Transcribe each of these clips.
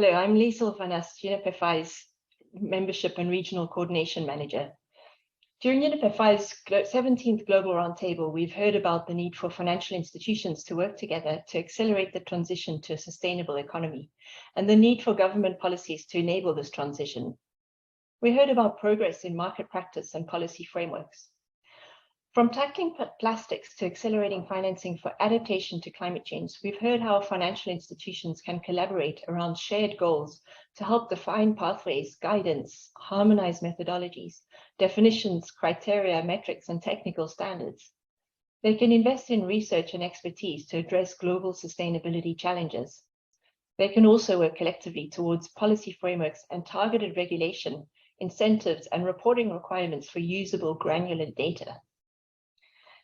Hello, I'm Liesel van UNEP Membership and Regional Coordination Manager. During UNEP 17th Global Roundtable, we've heard about the need for financial institutions to work together to accelerate the transition to a sustainable economy, and the need for government policies to enable this transition. We heard about progress in market practice and policy frameworks. From tackling plastics to accelerating financing for adaptation to climate change, we've heard how financial institutions can collaborate around shared goals to help define pathways, guidance, harmonize methodologies, definitions, criteria, metrics, and technical standards. They can invest in research and expertise to address global sustainability challenges. They can also work collectively towards policy frameworks and targeted regulation, incentives, and reporting requirements for usable granular data.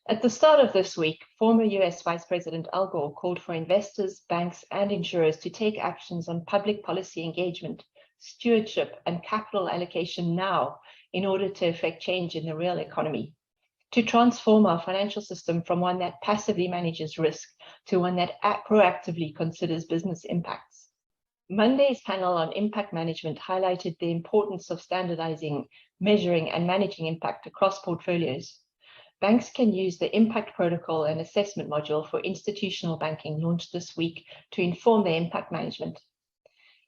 At the start of this week, former US Vice President Al Gore called for investors, banks, and insurers to take actions on public policy engagement, stewardship, and capital allocation now in order to effect change in the real economy, to transform our financial system from one that passively manages risk to one that proactively considers business impacts. Monday's panel on impact management highlighted the importance of standardizing, measuring, and managing impact across portfolios. Banks can use the Impact Protocol and Assessment module for institutional banking launched this week to inform their impact management.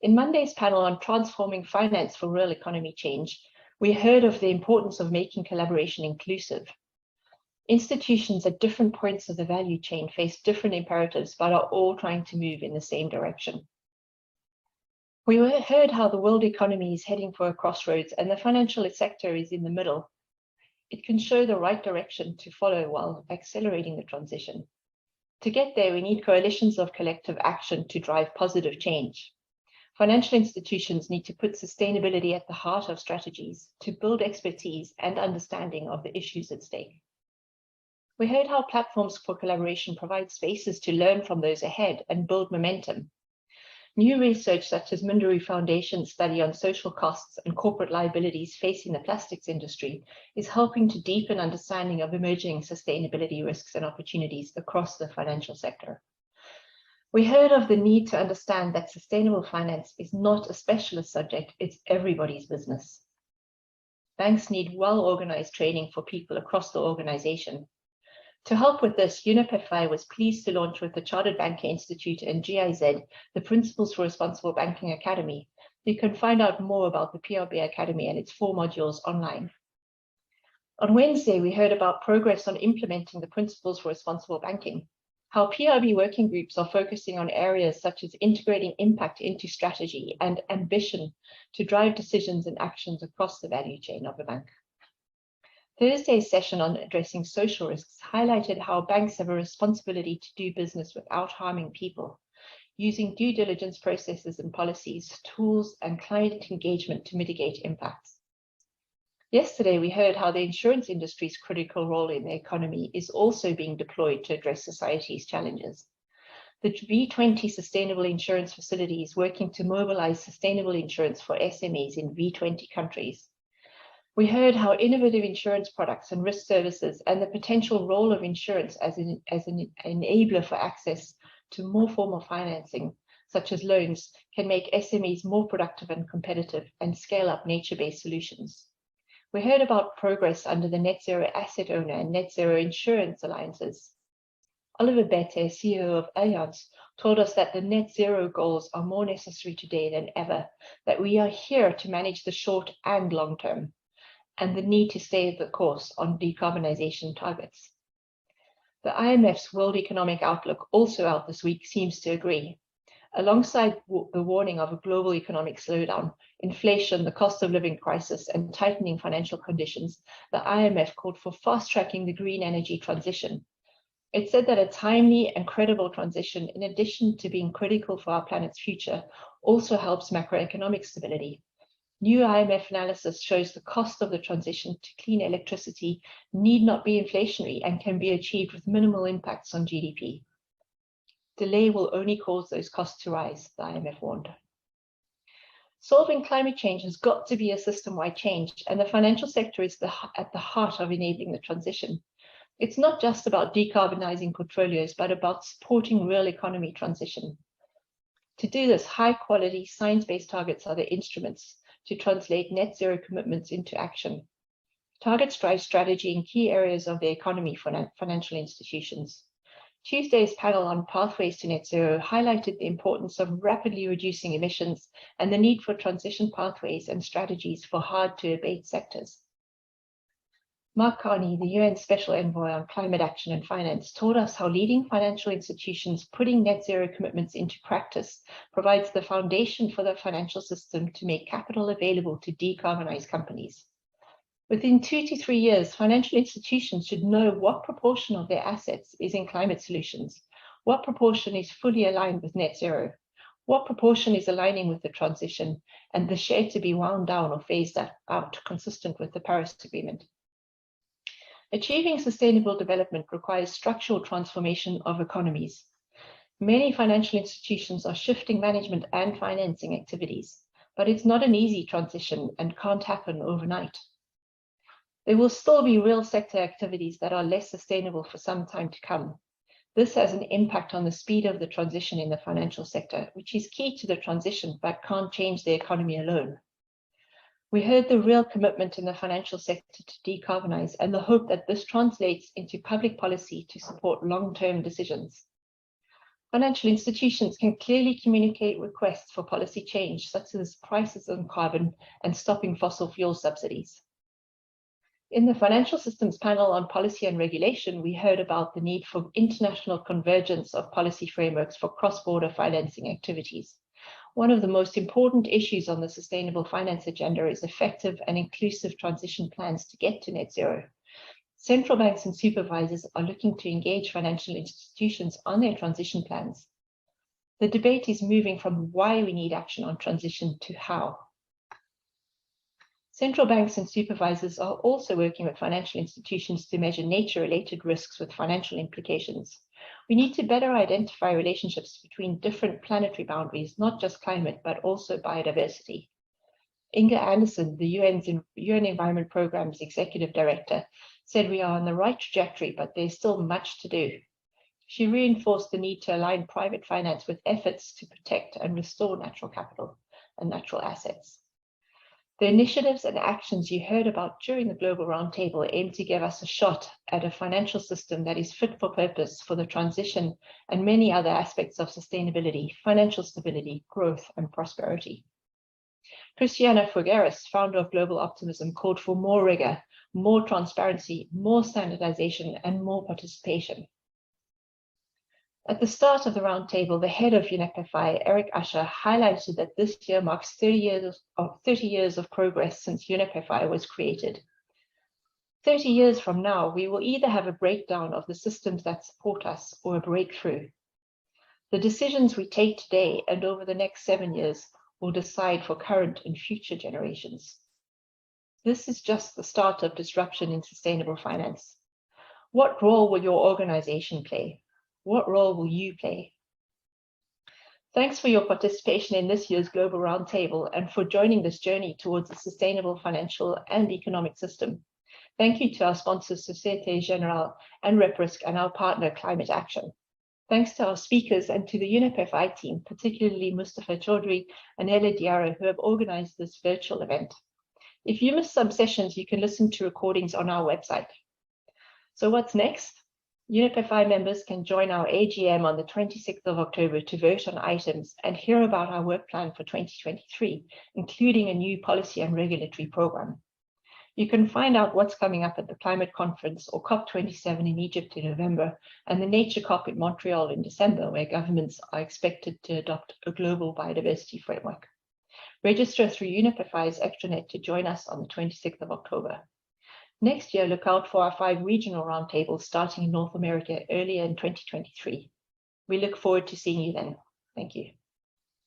In Monday's panel on transforming finance for real economy change, we heard of the importance of making collaboration inclusive. Institutions at different points of the value chain face different imperatives, but are all trying to move in the same direction. We heard how the world economy is heading for a crossroads and the financial sector is in the middle. It can show the right direction to follow while accelerating the transition. To get there, we need coalitions of collective action to drive positive change. Financial institutions need to put sustainability at the heart of strategies to build expertise and understanding of the issues at stake. We heard how platforms for collaboration provide spaces to learn from those ahead and build momentum. New research such as Minderu Foundation's study on social costs and corporate liabilities facing the plastics industry is helping to deepen understanding of emerging sustainability risks and opportunities across the financial sector. We heard of the need to understand that sustainable finance is not a specialist subject, it's everybody's business. Banks need well-organized training for people across the organization. To help with this, UNEP was pleased to launch with the Chartered Banking Institute and GIZ the Principles for Responsible Banking Academy. You can find out more about the PRB Academy and its 4 modules online. On Wednesday, we heard about progress on implementing the Principles for Responsible Banking, how PRB working groups are focusing on areas such as integrating impact into strategy and ambition to drive decisions and actions across the value chain of a bank. Thursday's session on addressing social risks highlighted how banks have a responsibility to do business without harming people, using due diligence processes and policies, tools, and client engagement to mitigate impacts. Yesterday, we heard how the insurance industry's critical role in the economy is also being deployed to address society's challenges. The V20 Sustainable Insurance Facility is working to mobilize sustainable insurance for SMEs in V20 countries. We heard how innovative insurance products and risk services and the potential role of insurance as an enabler for access to more formal financing, such as loans, can make SMEs more productive and competitive and scale up nature-based solutions. We heard about progress under the Net Zero Asset Owner and Net Zero Insurance Alliances. Oliver Bette, CEO of Allianz, told us that the net zero goals are more necessary today than ever, that we are here to manage the short and long term, and the need to stay the course on decarbonization targets. The IMF's World Economic Outlook, also out this week, seems to agree. Alongside the warning of a global economic slowdown, inflation, the cost of living crisis, and tightening financial conditions, the IMF called for fast-tracking the green energy transition. It said that a timely and credible transition, in addition to being critical for our planet's future, also helps macroeconomic stability. New IMF analysis shows the cost of the transition to clean electricity need not be inflationary and can be achieved with minimal impacts on GDP. Delay will only cause those costs to rise, the IMF warned. Solving climate change has got to be a system-wide change, and the financial sector is at the heart of enabling the transition. It's not just about decarbonizing portfolios, but about supporting real economy transition. To do this, high-quality, science-based targets are the instruments to translate net zero commitments into action. Targets drive strategy in key areas of the economy for financial institutions. Tuesday's panel on pathways to net zero highlighted the importance of rapidly reducing emissions and the need for transition pathways and strategies for hard-to-abate sectors. Mark Carney, the UN Special Envoy on Climate Action and Finance, told us how leading financial institutions putting net zero commitments into practice provides the foundation for the financial system to make capital available to decarbonize companies. Within 2 to 3 years, financial institutions should know what proportion of their assets is in climate solutions, what proportion is fully aligned with net zero, what proportion is aligning with the transition, and the share to be wound down or phased out consistent with the Paris Agreement. Achieving sustainable development requires structural transformation of economies. Many financial institutions are shifting management and financing activities, but it's not an easy transition and can't happen overnight. There will still be real sector activities that are less sustainable for some time to come. This has an impact on the speed of the transition in the financial sector, which is key to the transition but can't change the economy alone. We heard the real commitment in the financial sector to decarbonize and the hope that this translates into public policy to support long-term decisions. Financial institutions can clearly communicate requests for policy change, such as prices on carbon and stopping fossil fuel subsidies. In the Financial Systems panel on policy and regulation, we heard about the need for international convergence of policy frameworks for cross-border financing activities. One of the most important issues on the sustainable finance agenda is effective and inclusive transition plans to get to net zero. Central banks and supervisors are looking to engage financial institutions on their transition plans. The debate is moving from why we need action on transition to how. Central banks and supervisors are also working with financial institutions to measure nature-related risks with financial implications. We need to better identify relationships between different planetary boundaries, not just climate, but also biodiversity. Inga Anderson, the UN Environment Programme's Executive Director, said we are on the right trajectory, but there's still much to do. She reinforced the need to align private finance with efforts to protect and restore natural capital and natural assets. The initiatives and actions you heard about during the Global Roundtable aim to give us a shot at a financial system that is fit for purpose for the transition and many other aspects of sustainability, financial stability, growth, and prosperity. Christiana Fogueras, founder of Global Optimism, called for more rigor, more transparency, more standardization, and more participation. At the start of the roundtable, the head of UNEP, Eric Usher, highlighted that this year marks 30 years of progress since UNEP was created. 30 years from now, we will either have a breakdown of the systems that support us or a breakthrough. The decisions we take today and over the next 7 years will decide for current and future generations. This is just the start of disruption in sustainable finance. What role will your organization play? What role will you play? Thanks for your participation in this year's Global Roundtable and for joining this journey towards a sustainable financial and economic system. Thank you to our sponsors, Societe Generale and RepRisk, and our partner, Climate Action. Thanks to our speakers and to the UNEP team, particularly Mustafa Chaudhry and Ella Diarra, who have organized this virtual event. If you missed some sessions, you can listen to recordings on our website. So what's next? UNEP members can join our AGM on the 26th of October to vote on items and hear about our work plan for 2023, including a new policy and regulatory program. You can find out what's coming up at the Climate Conference or COP27 in Egypt in November and the Nature COP in Montreal in December, where governments are expected to adopt a global biodiversity framework. Register through UNEP's extranet to join us on the 26th of October. Next year, look out for our 5 regional roundtables starting in North America earlier in 2023. We look forward to seeing you then. Thank you.